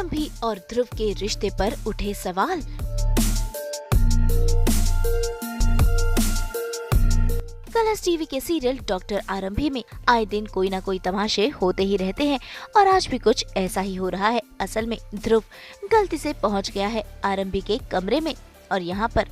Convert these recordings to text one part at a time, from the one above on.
आरंभी और ध्रुव के रिश्ते पर उठे सवाल। कलर्स टीवी के सीरियल डॉक्टर आरंभी में आए दिन कोई न कोई तमाशे होते ही रहते हैं और आज भी कुछ ऐसा ही हो रहा है। असल में ध्रुव गलती से पहुंच गया है आरंभी के कमरे में और यहाँ पर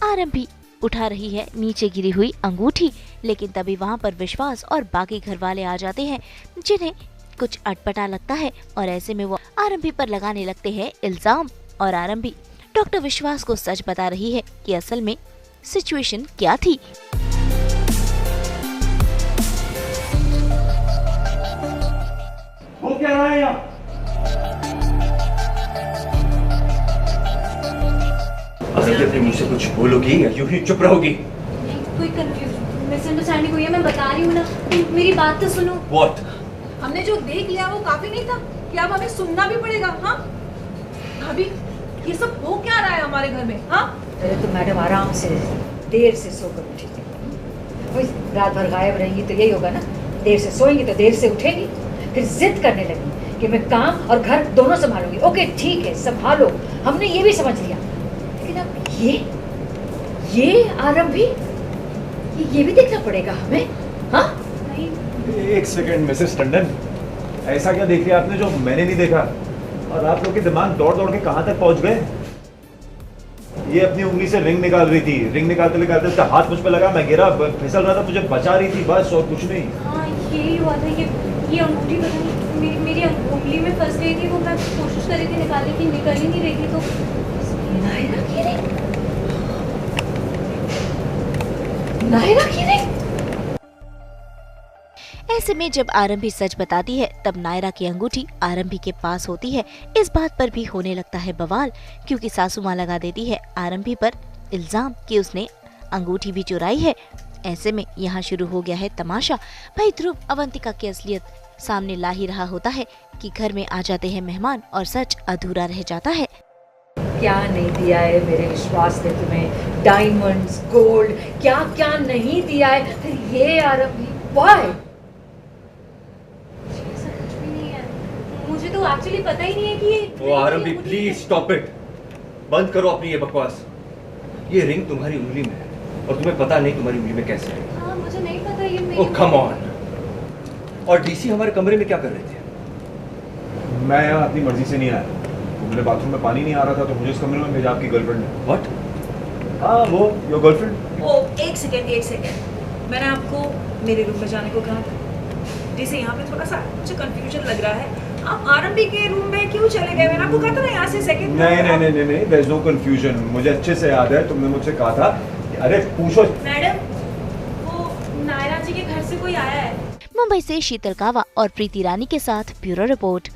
आरंभी उठा रही है नीचे गिरी हुई अंगूठी, लेकिन तभी वहाँ पर विश्वास और बाकी घर वाले आ जाते हैं जिन्हें कुछ अटपटा लगता है और ऐसे में वो आरंभी पर लगाने लगते हैं इल्जाम। और आरंभी डॉक्टर विश्वास को सच बता रही है कि असल में सिचुएशन क्या थी। वो क्या रहा है यहाँ? अपने मुझसे कुछ बोलोगी या यूं ही चुप रहोगी? कोई मिसअंडरस्टैंडिंग हुई है, मैं बता रही हूँ ना, मेरी बात तो सुनो। What? हमने जो देख लिया वो काफी नहीं था कि अब हमें सुनना भी पड़ेगा? हाँ भाभी, ये सब हो क्या रहा है हमारे घर में? हाँ अरे तो मैडम आराम से देर से सोकर उठेगी, रात भर गायब रहेंगी तो यही होगा ना, देर से सोएंगी तो देर से उठेगी, फिर जिद करने लगी कि मैं काम और घर दोनों संभालूंगी। ओके ठीक है संभालो, हमने ये भी समझ लिया, लेकिन अब ये आरंभी ये भी देखना पड़ेगा हमें। हाँ एक सेकंड मिसेस टंडन, ऐसा क्या देख लिया आपने जो मैंने नहीं देखा? और आप लोग के दिमाग दौड़ दौड़ के कहां तक पहुंच गए? ये अपनी उंगली से रिंग निकाल रही थी, रिंग निकालते निकालते उसका हाथ मुझ पे लगा, मैं गिरा, फिसल रहा था, मुझे बचा रही थी बस, और कुछ नहीं। हाँ यही हुआ था, ये अंगूठी पता नहीं मेरी उंगली में फंस गई थी, वो मैं कोशिश कर रही थी निकालने की, निकल ही नहीं रही थी। तो नायरा की रिंग। ऐसे में जब आरंभी सच बताती है तब नायरा की अंगूठी आरंभी के पास होती है। इस बात पर भी होने लगता है बवाल, क्योंकि सासू माँ लगा देती है आरंभी पर इल्जाम कि उसने अंगूठी भी चुराई है। ऐसे में यहाँ शुरू हो गया है तमाशा। भाई ध्रुव अवंतिका की असलियत सामने ला ही रहा होता है कि घर में आ जाते हैं मेहमान और सच अधूरा रह जाता है। क्या नहीं दिया है मेरे विश्वास ने तुम्हें? डायमंड्स, गोल्ड, क्या क्या नहीं दिया है? फिर ये आरंभी व्हाई? ऐसा कुछ भी नहीं है, मुझे तो एक्चुअली पता ही नहीं है कि ये। ओ आरंभी प्लीज स्टॉप इट, बंद करो अपनी ये बकवास। ये रिंग तुम्हारी उंगली में है और तुम्हें पता नहीं तुम्हारी उंगली में कैसे है। हाँ मुझे नहीं पता ये मेरी। ओह कम ऑन। और डीसी हमारे कमरे में क्या कर रहे थे? मैं यहाँ अपनी मर्जी से नहीं आया, मेरे बाथरूम में पानी नहीं आ रहा था तो मुझे इस कमरे में भेजा आपकी गर्लफ्रेंड ने। व्हाट? हाँ वो योर गर्लफ्रेंड। ओ एक सेकेंड, मैंने आपको मेरे रूम में जाने को कहा था। जैसे यहाँ पे थोड़ा सा मुझे कंफ्यूजन लग रहा है, आप आरंभी के रूम में क्यों चले गए? मैंने आपको कहा था ना यहाँ से सेकंड। नहीं, देयर इज नो कंफ्यूजन, मुझे अच्छे से याद है, तुमने मुझसे कहा था अरे पूछो। मैडम वो नायरा जी के घर से कोई आया है। मुंबई से शीतल कावा और प्रीति रानी के साथ ब्यूरो रिपोर्ट।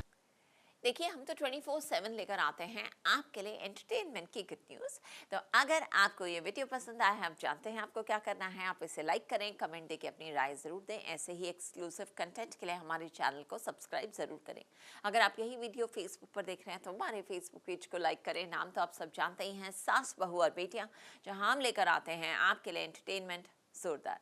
देखिए हम तो 24/7 लेकर आते हैं आपके लिए एंटरटेनमेंट की गुड न्यूज़। तो अगर आपको ये वीडियो पसंद आया है, आप जानते हैं आपको क्या करना है, आप इसे लाइक करें, कमेंट देके अपनी राय ज़रूर दें। ऐसे ही एक्सक्लूसिव कंटेंट के लिए हमारे चैनल को सब्सक्राइब ज़रूर करें। अगर आप यही वीडियो फेसबुक पर देख रहे हैं तो हमारे फेसबुक पेज को लाइक करें। नाम तो आप सब जानते ही हैं, सास बहू और बेटियाँ, जहाँ हम लेकर आते हैं आपके लिए एंटरटेनमेंट जोरदार।